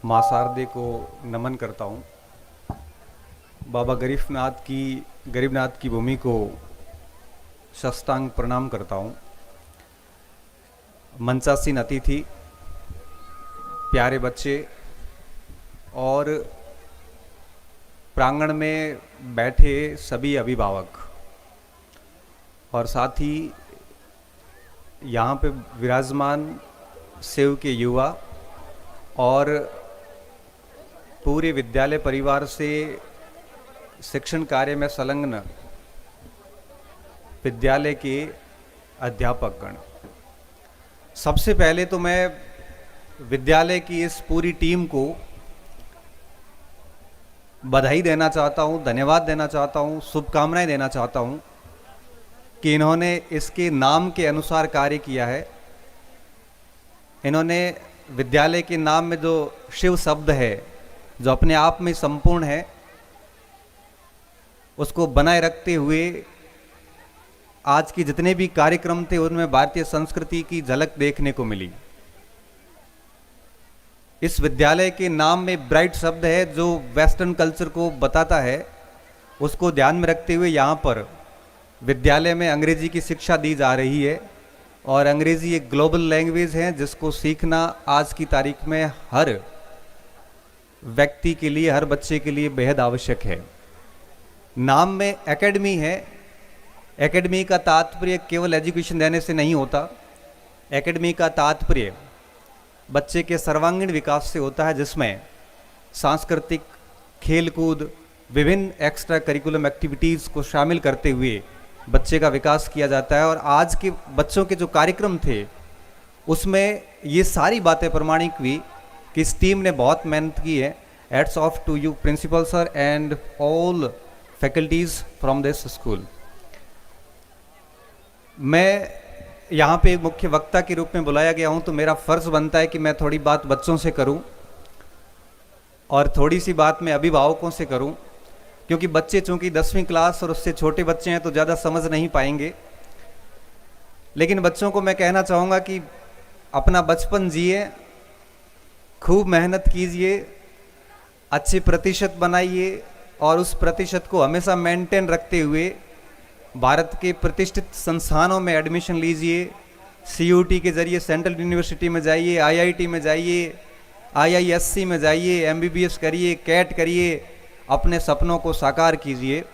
माँ शारदे को नमन करता हूँ। बाबा गरीबनाथ की भूमि को साष्टांग प्रणाम करता हूँ। मंचासीन अतिथि, प्यारे बच्चे और प्रांगण में बैठे सभी अभिभावक और साथ ही यहाँ पे विराजमान सेव के युवा और पूरे विद्यालय परिवार से शिक्षण कार्य में संलग्न विद्यालय के अध्यापकगण, सबसे पहले तो मैं विद्यालय की इस पूरी टीम को बधाई देना चाहता हूँ, धन्यवाद देना चाहता हूँ, शुभकामनाएं देना चाहता हूँ कि इन्होंने इसके नाम के अनुसार कार्य किया है। इन्होंने विद्यालय के नाम में जो शिव शब्द है, जो अपने आप में संपूर्ण है, उसको बनाए रखते हुए आज के जितने भी कार्यक्रम थे उनमें भारतीय संस्कृति की झलक देखने को मिली। इस विद्यालय के नाम में ब्राइट शब्द है जो वेस्टर्न कल्चर को बताता है। उसको ध्यान में रखते हुए यहाँ पर विद्यालय में अंग्रेजी की शिक्षा दी जा रही है और अंग्रेजी एक ग्लोबल लैंग्वेज है जिसको सीखना आज की तारीख में हर व्यक्ति के लिए, हर बच्चे के लिए बेहद आवश्यक है। नाम में एकेडमी है। एकेडमी का तात्पर्य केवल एजुकेशन देने से नहीं होता। एकेडमी का तात्पर्य बच्चे के सर्वांगीण विकास से होता है, जिसमें सांस्कृतिक, खेलकूद, विभिन्न एक्स्ट्रा करिकुलम एक्टिविटीज़ को शामिल करते हुए बच्चे का विकास किया जाता है। और आज के बच्चों के जो कार्यक्रम थे उसमें ये सारी बातें प्रमाणिक हुई कि इस टीम ने बहुत मेहनत की है। Hats off to you principal sir and all faculties from this school. मैं यहाँ पे एक मुख्य वक्ता के रूप में बुलाया गया हूँ, तो मेरा फर्ज बनता है कि मैं थोड़ी बात बच्चों से करूँ और थोड़ी सी बात मैं अभिभावकों से करूँ, क्योंकि बच्चे चूंकि 10वीं क्लास और उससे छोटे बच्चे हैं तो ज़्यादा समझ नहीं पाएंगे। लेकिन बच्चों को मैं कहना चाहूँगा कि अपना बचपन जिए, खूब मेहनत कीजिए, अच्छे प्रतिशत बनाइए और उस प्रतिशत को हमेशा मेंटेन रखते हुए भारत के प्रतिष्ठित संस्थानों में एडमिशन लीजिए। CUT के जरिए सेंट्रल यूनिवर्सिटी में जाइए, IIT में जाइए, IISc में जाइए, MBBS करिए, कैट करिए, अपने सपनों को साकार कीजिए।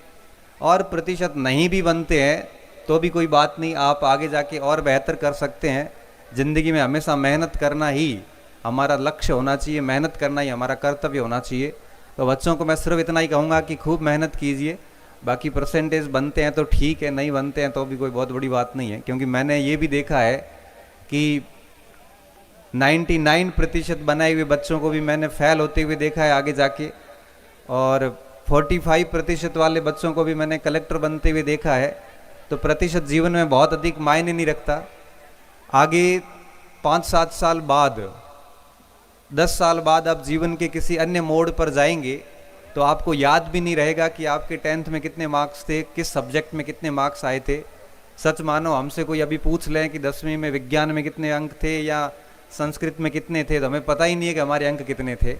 और प्रतिशत नहीं भी बनते हैं तो भी कोई बात नहीं, आप आगे जाके और बेहतर कर सकते हैं। ज़िंदगी में हमेशा मेहनत करना ही हमारा लक्ष्य होना चाहिए, मेहनत करना ही हमारा कर्तव्य होना चाहिए। तो बच्चों को मैं सिर्फ इतना ही कहूँगा कि खूब मेहनत कीजिए। बाकी परसेंटेज बनते हैं तो ठीक है, नहीं बनते हैं तो भी कोई बहुत बड़ी बात नहीं है, क्योंकि मैंने ये भी देखा है कि 99% बनाए हुए बच्चों को भी मैंने फेल होते हुए देखा है आगे जाके, और 45% वाले बच्चों को भी मैंने कलेक्टर बनते हुए देखा है। तो प्रतिशत जीवन में बहुत अधिक मायने नहीं रखता। आगे 5-7 साल बाद, 10 साल बाद आप जीवन के किसी अन्य मोड़ पर जाएंगे तो आपको याद भी नहीं रहेगा कि आपके 10th में कितने मार्क्स थे, किस सब्जेक्ट में कितने मार्क्स आए थे। सच मानो हमसे कोई अभी पूछ लें कि 10वीं में विज्ञान में कितने अंक थे या संस्कृत में कितने थे, तो हमें पता ही नहीं है कि हमारे अंक कितने थे।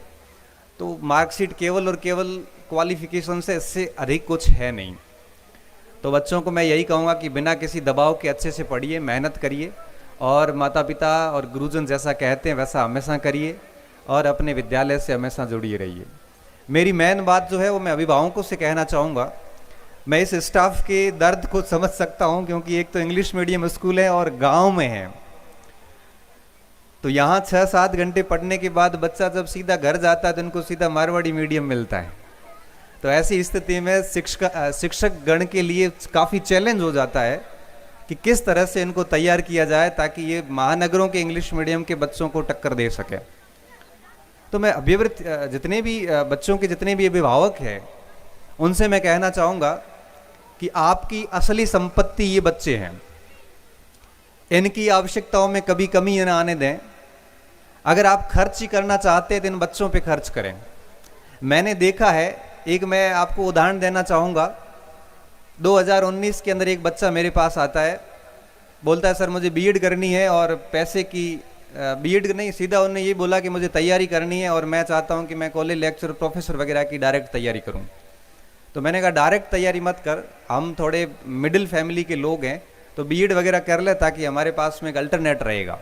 तो मार्कशीट केवल और केवल क्वालिफिकेशन से, इससे अधिक कुछ है नहीं। तो बच्चों को मैं यही कहूँगा कि बिना किसी दबाव के अच्छे से पढ़िए, मेहनत करिए और माता पिता और गुरुजन जैसा कहते हैं वैसा हमेशा करिए और अपने विद्यालय से हमेशा जुड़िए रहिए। मेरी मेन बात जो है वो मैं अभिभावकों से कहना चाहूँगा। मैं इस स्टाफ के दर्द को समझ सकता हूँ, क्योंकि एक तो इंग्लिश मीडियम स्कूल है और गांव में है। तो यहाँ 6-7 घंटे पढ़ने के बाद बच्चा जब सीधा घर जाता है तो उनको सीधा मारवाड़ी मीडियम मिलता है। तो ऐसी स्थिति में शिक्षक गण के लिए काफ़ी चैलेंज हो जाता है कि किस तरह से इनको तैयार किया जाए ताकि ये महानगरों के इंग्लिश मीडियम के बच्चों को टक्कर दे सके। तो मैं जितने भी बच्चों के जितने भी अभिभावक हैं उनसे मैं कहना चाहूँगा कि आपकी असली संपत्ति ये बच्चे हैं। इनकी आवश्यकताओं में कभी कमी न आने दें। अगर आप खर्च ही करना चाहते हैं तो इन बच्चों पे खर्च करें। मैंने देखा है, एक मैं आपको उदाहरण देना चाहूँगा। 2019 के अंदर एक बच्चा मेरे पास आता है, बोलता है सर मुझे बीएड करनी है और पैसे की बीएड नहीं, सीधा उन्होंने ये बोला कि मुझे तैयारी करनी है और मैं चाहता हूँ कि मैं कॉलेज लेक्चर प्रोफेसर वगैरह की डायरेक्ट तैयारी करूँ। तो मैंने कहा डायरेक्ट तैयारी मत कर, हम थोड़े मिडिल फैमिली के लोग हैं, तो बीएड वगैरह कर ले ताकि हमारे पास में एक अल्टरनेट रहेगा।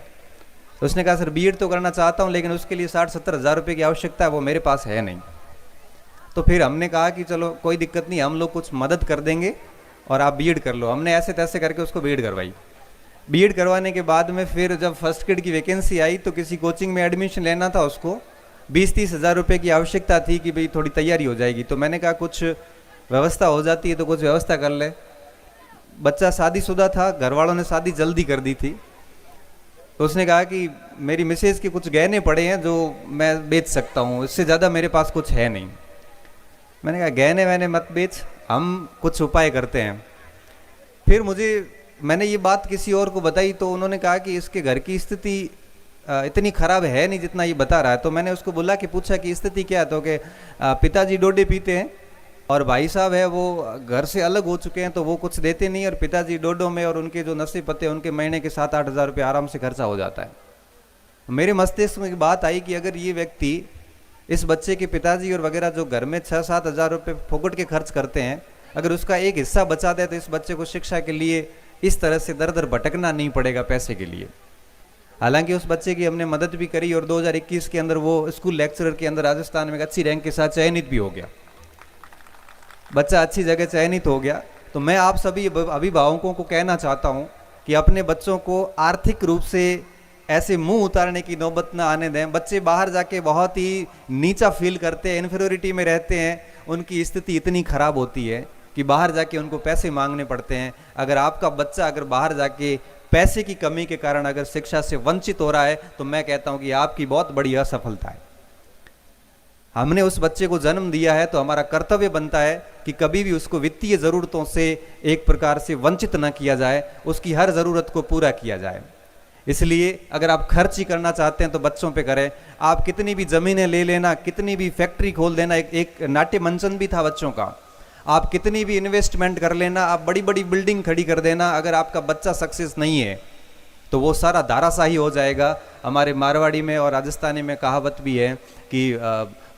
तो उसने कहा सर बीएड तो करना चाहता हूँ लेकिन उसके लिए 60-70 हज़ार रुपये की आवश्यकता है, वो मेरे पास है नहीं। तो फिर हमने कहा कि चलो कोई दिक्कत नहीं, हम लोग कुछ मदद कर देंगे और आप बीएड कर लो। हमने ऐसे तैसे करके उसको बीएड करवाई। बीएड करवाने के बाद में फिर जब फर्स्ट किड की वैकेंसी आई तो किसी कोचिंग में एडमिशन लेना था, उसको 20-30 हज़ार रुपये की आवश्यकता थी कि भाई थोड़ी तैयारी हो जाएगी। तो मैंने कहा कुछ व्यवस्था हो जाती है तो कुछ व्यवस्था कर ले। बच्चा शादीशुदा था, घर वालों ने शादी जल्दी कर दी थी। तो उसने कहा कि मेरी मिसेज के कुछ गहने पड़े हैं जो मैं बेच सकता हूँ, इससे ज़्यादा मेरे पास कुछ है नहीं। मैंने कहा गहने वहने मत बेच, हम कुछ उपाय करते हैं। फिर मैंने ये बात किसी और को बताई तो उन्होंने कहा कि इसके घर की स्थिति इतनी खराब है नहीं जितना ये बता रहा है। तो मैंने उसको बोला कि पूछा कि स्थिति क्या है, तो कि पिताजी डोडे पीते हैं और भाई साहब है वो घर से अलग हो चुके हैं तो वो कुछ देते नहीं, और पिताजी डोडो में और उनके जो नशे पत्ते उनके महीने के 7-8 हज़ार रुपये आराम से खर्चा हो जाता है। मेरे मस्तिष्क में बात आई कि अगर ये व्यक्ति इस बच्चे के पिताजी और वगैरह जो घर में 6-7 हज़ार रुपये फोकट के खर्च करते हैं, अगर उसका एक हिस्सा बचा दे तो इस बच्चे को शिक्षा के लिए इस तरह से दर दर भटकना नहीं पड़ेगा पैसे के लिए। हालांकि उस बच्चे की हमने मदद भी करी और 2021 के अंदर वो स्कूल लेक्चरर के अंदर राजस्थान में अच्छी रैंक के साथ चयनित भी हो गया। बच्चा अच्छी जगह चयनित हो गया। तो मैं आप सभी अभिभावकों को कहना चाहता हूं कि अपने बच्चों को आर्थिक रूप से ऐसे मुंह उतारने की नौबत ना आने दें। बच्चे बाहर जाके बहुत ही नीचा फील करते हैं, इन्फीरियरिटी में रहते हैं, उनकी स्थिति इतनी खराब होती है कि बाहर जाके उनको पैसे मांगने पड़ते हैं। अगर आपका बच्चा अगर बाहर जाके पैसे की कमी के कारण अगर शिक्षा से वंचित हो रहा है तो मैं कहता हूं कि आपकी बहुत बड़ी असफलता है। हमने उस बच्चे को जन्म दिया है तो हमारा कर्तव्य बनता है कि कभी भी उसको वित्तीय ज़रूरतों से एक प्रकार से वंचित न किया जाए, उसकी हर ज़रूरत को पूरा किया जाए। इसलिए अगर आप खर्च ही करना चाहते हैं तो बच्चों पे करें। आप कितनी भी ज़मीनें ले लेना, कितनी भी फैक्ट्री खोल देना, एक नाट्य मंचन भी था बच्चों का, आप कितनी भी इन्वेस्टमेंट कर लेना, आप बड़ी बड़ी बिल्डिंग खड़ी कर देना, अगर आपका बच्चा सक्सेस नहीं है तो वो सारा धाराशाही हो जाएगा। हमारे मारवाड़ी में और राजस्थानी में कहावत भी है कि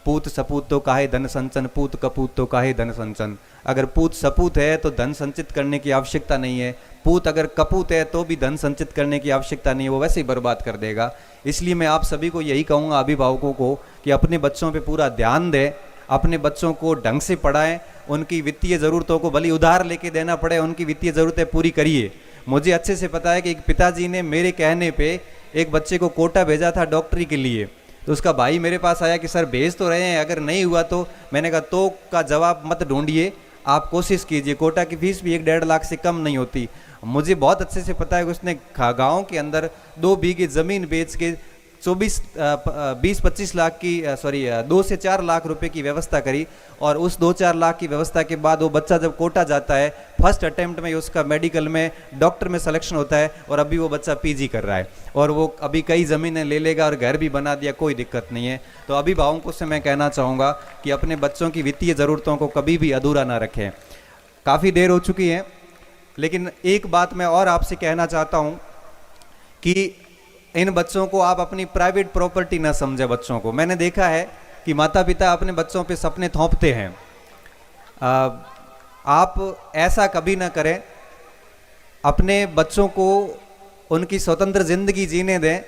पूत सपूत तो काहे धन संचन, पूत कपूत तो काहे धन संचन। अगर पूत सपूत है तो धन संचित करने की आवश्यकता नहीं है, पूत अगर कपूत है तो भी धन संचित करने की आवश्यकता नहीं है, वो वैसे ही बर्बाद कर देगा। इसलिए मैं आप सभी को यही कहूँगा, अभिभावकों को, कि अपने बच्चों पे पूरा ध्यान दें, अपने बच्चों को ढंग से पढ़ाएं, उनकी वित्तीय ज़रूरतों को भले उधार लेके देना पड़े, उनकी वित्तीय ज़रूरतें पूरी करिए। मुझे अच्छे से पता है कि एक पिताजी ने मेरे कहने पे एक बच्चे को कोटा भेजा था डॉक्टरी के लिए, तो उसका भाई मेरे पास आया कि सर भेज तो रहे हैं, अगर नहीं हुआ तो। मैंने कहा तो का जवाब मत ढूंढिए, आप कोशिश कीजिए, कोटा की फीस भी 1-1.5 लाख से कम नहीं होती। मुझे बहुत अच्छे से पता है कि उसने गाँव के अंदर 2 बीघे ज़मीन बेच के 20-25 लाख की 2 से 4 लाख रुपए की व्यवस्था करी, और उस 2-4 लाख की व्यवस्था के बाद वो बच्चा जब कोटा जाता है, फर्स्ट अटेम्प्ट में उसका मेडिकल में डॉक्टर में सिलेक्शन होता है, और अभी वो बच्चा पीजी कर रहा है, और वो अभी कई ज़मीनें ले लेगा और घर भी बना दिया, कोई दिक्कत नहीं है। तो अभिभावकों से मैं कहना चाहूँगा कि अपने बच्चों की वित्तीय ज़रूरतों को कभी भी अधूरा ना रखें। काफ़ी देर हो चुकी है, लेकिन एक बात मैं और आपसे कहना चाहता हूँ कि इन बच्चों को आप अपनी प्राइवेट प्रॉपर्टी ना समझे। बच्चों को मैंने देखा है कि माता पिता अपने बच्चों पे सपने थोपते हैं, आप ऐसा कभी ना करें। अपने बच्चों को उनकी स्वतंत्र जिंदगी जीने दें,